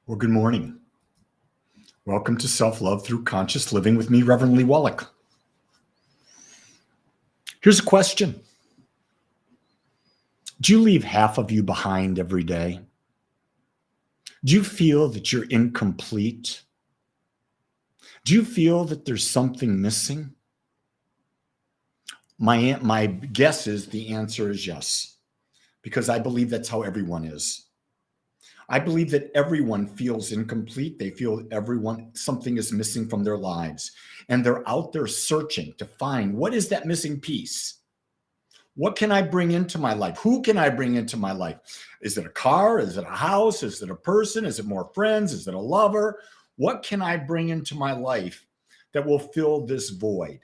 Well, good morning. Welcome to Self-Love Through Conscious Living with me, Reverend Lee Wolak. Here's a question. Do you leave half of you behind every day? Do you feel that you're incomplete? Do you feel that there's something missing? My guess is the answer is yes, because I believe that's how everyone is. I believe that everyone feels incomplete. They feel something is missing from their lives. And they're out there searching to find what is that missing piece? What can I bring into my life? Who can I bring into my life? Is it a car? Is it a house? Is it a person? Is it more friends? Is it a lover? What can I bring into my life that will fill this void?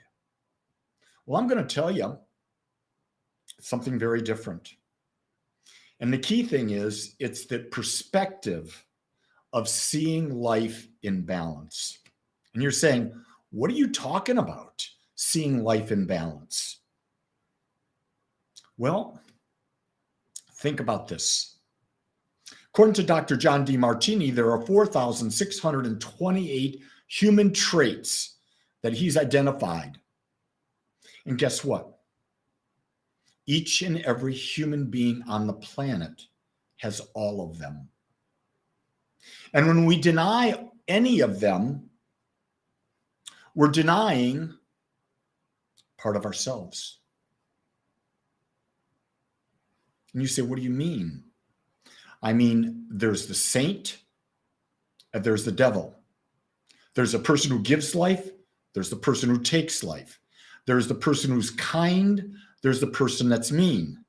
Well, I'm going to tell you something very different. And the key thing is, it's the perspective of seeing life in balance. And you're saying, what are you talking about, seeing life in balance? Well, think about this. According to Dr. John DeMartini, there are 4,628 human traits that he's identified. And guess what? Each and every human being on the planet has all of them. And when we deny any of them, we're denying part of ourselves. And you say, what do you mean? I mean, there's the saint and there's the devil. There's a person who gives life. There's the person who takes life. There's the person who's kind. There's the person that's mean.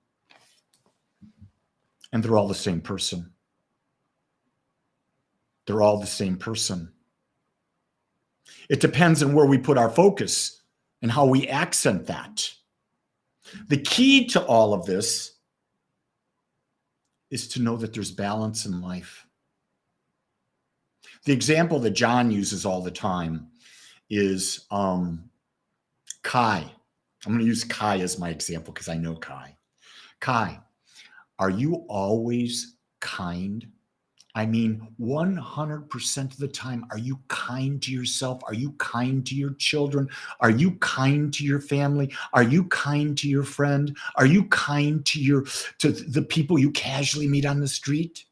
And they're all the same person. They're all the same person. It depends on where we put our focus and how we accent that. The key to all of this is to know that there's balance in life. The example that John uses all the time is Kai. I'm going to use Kai as my example because I know Kai. Kai, are you always kind? I mean, 100% of the time, are you kind to yourself? Are you kind to your children? Are you kind to your family? Are you kind to your friend? Are you kind to the people you casually meet on the street?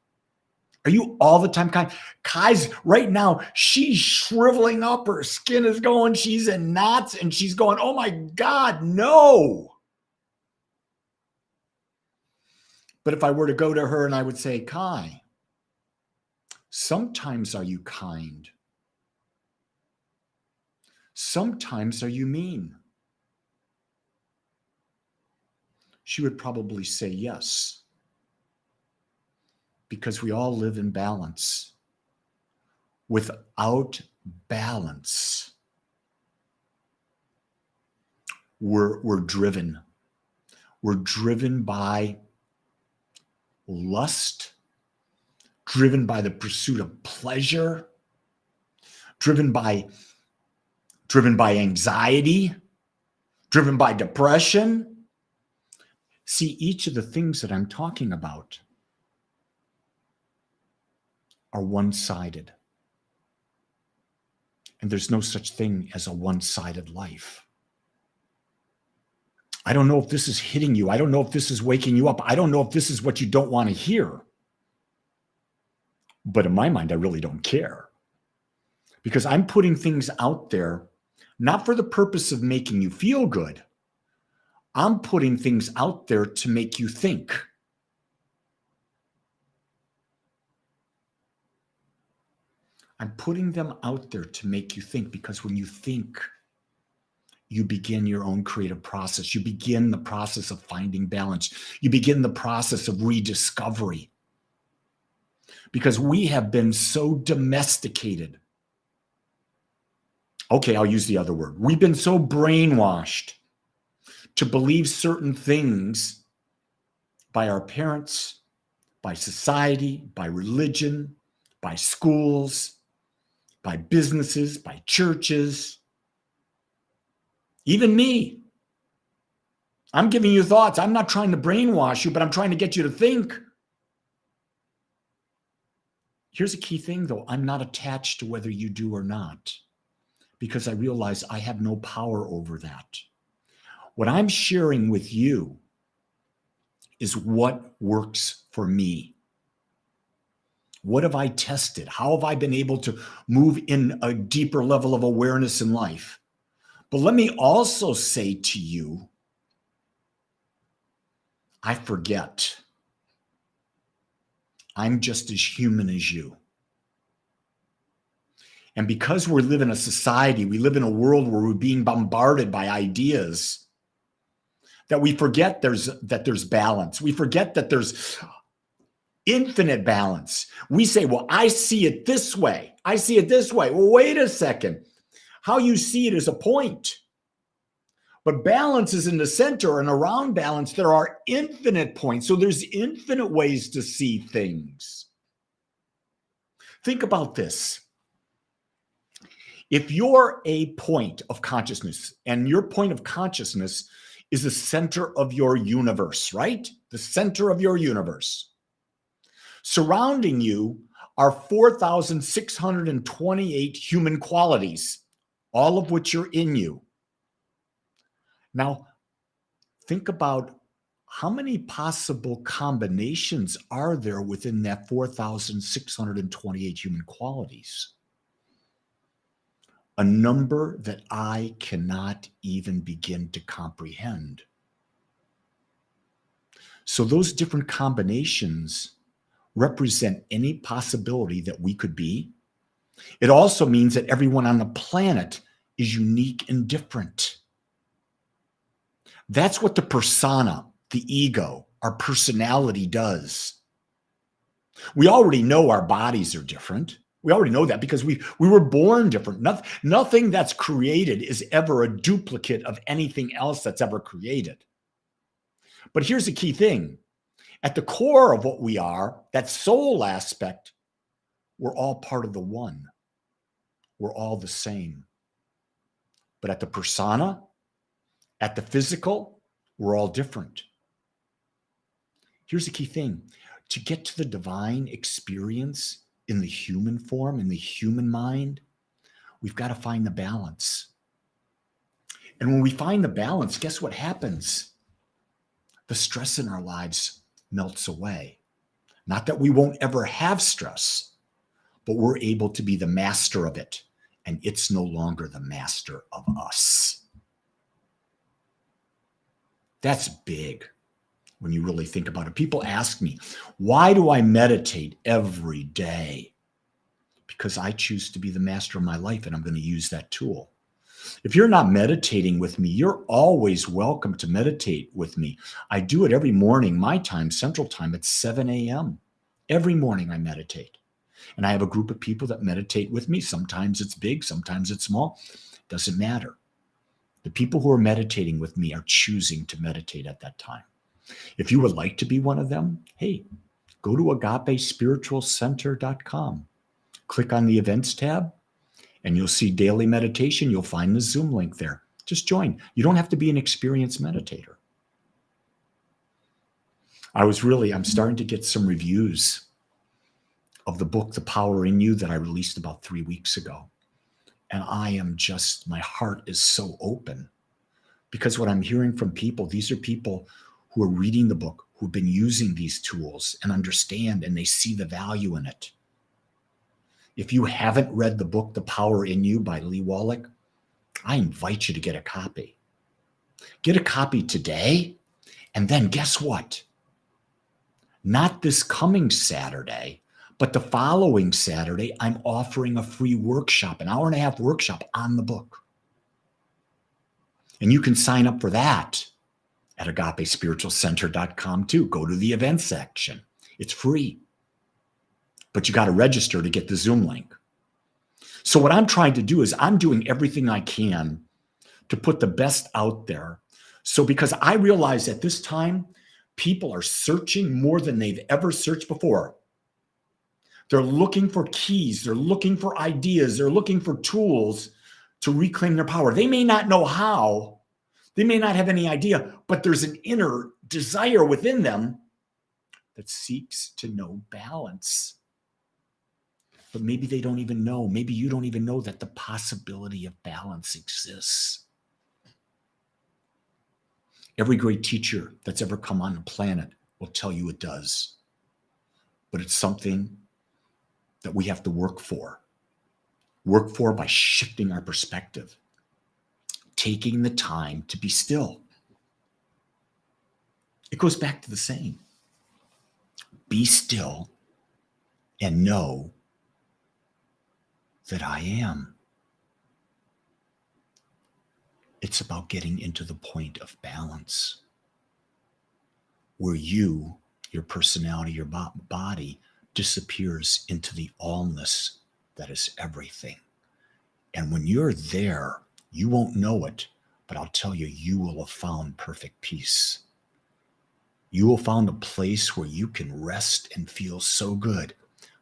Are you all the time kind? Kai's right now, she's shriveling up. Her skin is going, she's in knots, and she's going, oh my God, no. But if I were to go to her and I would say, Kai, sometimes are you kind? Sometimes are you mean? She would probably say yes. Because we all live in balance. Without balance, we're driven. We're driven by lust, driven by the pursuit of pleasure, driven by anxiety, driven by depression. See, each of the things that I'm talking about are one-sided. And there's no such thing as a one-sided life. I don't know if this is hitting you. I don't know if this is waking you up. I don't know if this is what you don't want to hear. But in my mind, I really don't care. Because I'm putting things out there, not for the purpose of making you feel good. I'm putting things out there to make you think. I'm putting them out there to make you think, because when you think, you begin your own creative process. You begin the process of finding balance. You begin the process of rediscovery. Because we have been so domesticated. Okay, I'll use the other word. We've been so brainwashed to believe certain things by our parents, by society, by religion, by schools, by businesses, by churches, even me. I'm giving you thoughts. I'm not trying to brainwash you, but I'm trying to get you to think. Here's a key thing, though. I'm not attached to whether you do or not, because I realize I have no power over that. What I'm sharing with you is what works for me. What have I tested? How have I been able to move in a deeper level of awareness in life? But let me also say to you, I forget. I'm just as human as you. And because we live in a society, we live in a world where we're being bombarded by ideas, that we forget that there's balance. We forget that there's infinite balance. We say, well, I see it this way. I see it this way. Well, wait a second. How you see it is a point. But balance is in the center, and around balance, there are infinite points. So there's infinite ways to see things. Think about this. If you're a point of consciousness, and your point of consciousness is the center of your universe, right? The center of your universe. Surrounding you are 4,628 human qualities, all of which are in you. Now, think about how many possible combinations are there within that 4,628 human qualities? A number that I cannot even begin to comprehend. So those different combinations represent any possibility that we could be. It also means that everyone on the planet is unique and different. That's what the persona, the ego, our personality does. We already know our bodies are different. We already know that because we were born different. Nothing that's created is ever a duplicate of anything else that's ever created. But here's the key thing. At the core of what we are, that soul aspect, we're all part of the one. We're all the same. But at the persona, at the physical, we're all different. Here's the key thing. To get to the divine experience in the human form, in the human mind, we've got to find the balance. And when we find the balance, guess what happens? The stress in our lives melts away. Not that we won't ever have stress, but we're able to be the master of it, and it's no longer the master of us. That's big when you really think about it. People ask me, why do I meditate every day? Because I choose to be the master of my life, and I'm going to use that tool. If you're not meditating with me, you're always welcome to meditate with me. I do it every morning, my time, Central Time, at 7 a.m. Every morning I meditate. And I have a group of people that meditate with me. Sometimes it's big, sometimes it's small. Doesn't matter. The people who are meditating with me are choosing to meditate at that time. If you would like to be one of them, hey, go to agapespiritualcenter.com. Click on the events tab, and you'll see daily meditation. You'll find the Zoom link there. Just join. You don't have to be an experienced meditator. I'm starting to get some reviews of the book, The Power in You, that I released about 3 weeks ago. And my heart is so open, because what I'm hearing from people, these are people who are reading the book, who've been using these tools and understand, and they see the value in it. If you haven't read the book, The Power in You by Lee Wolak, I invite you to get a copy. Get a copy today, and then guess what? Not this coming Saturday, but the following Saturday, I'm offering a free workshop, an hour-and-a-half workshop on the book. And you can sign up for that at agapespiritualcenter.com too. Go to the events section. It's free. But you got to register to get the Zoom link. So what I'm trying to do is I'm doing everything I can to put the best out there. So because I realize at this time, people are searching more than they've ever searched before. They're looking for keys. They're looking for ideas. They're looking for tools to reclaim their power. They may not know how. They may not have any idea, but there's an inner desire within them that seeks to know balance. but maybe they don't even know. Maybe you don't even know that the possibility of balance exists. Every great teacher that's ever come on the planet will tell you it does. But it's something that we have to work for. Work for by shifting our perspective, taking the time to be still. It goes back to the saying, be still and know that I am. It's about getting into the point of balance where you, your personality, your body disappears into the allness that is everything. And when you're there, you won't know it, but I'll tell you, you will have found perfect peace. You will find a place where you can rest and feel so good,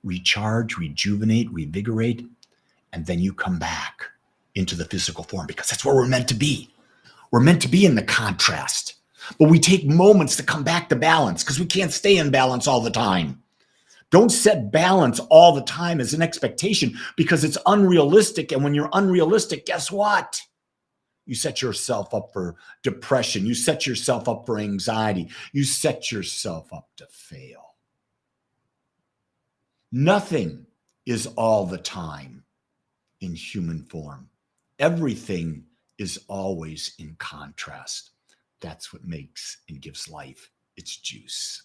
recharge, rejuvenate, revigorate, and then you come back into the physical form because that's where we're meant to be. We're meant to be in the contrast, but we take moments to come back to balance because we can't stay in balance all the time. Don't set balance all the time as an expectation because it's unrealistic. And when you're unrealistic, guess what? You set yourself up for depression. You set yourself up for anxiety. You set yourself up to fail. Nothing is all the time in human form. Everything is always in contrast. That's what makes and gives life its juice.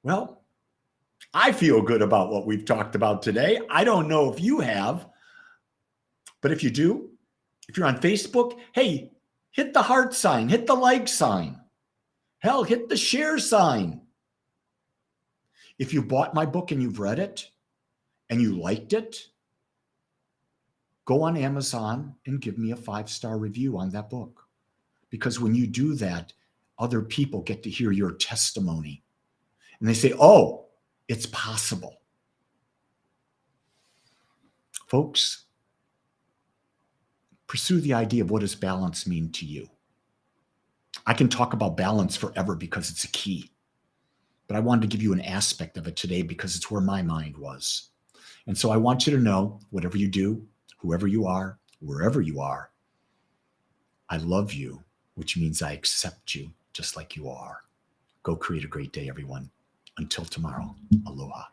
Well, I feel good about what we've talked about today. I don't know if you have, but if you do, if you're on Facebook, hey, hit the heart sign, hit the like sign. Hell, hit the share sign. If you bought my book and you've read it and you liked it, go on Amazon and give me a 5-star review on that book. Because when you do that, other people get to hear your testimony. And they say, oh, it's possible. Folks, pursue the idea of what does balance mean to you. I can talk about balance forever because it's a key. But I wanted to give you an aspect of it today because it's where my mind was. And so I want you to know, whatever you do, whoever you are, wherever you are, I love you, which means I accept you just like you are. Go create a great day, everyone. Until tomorrow, aloha.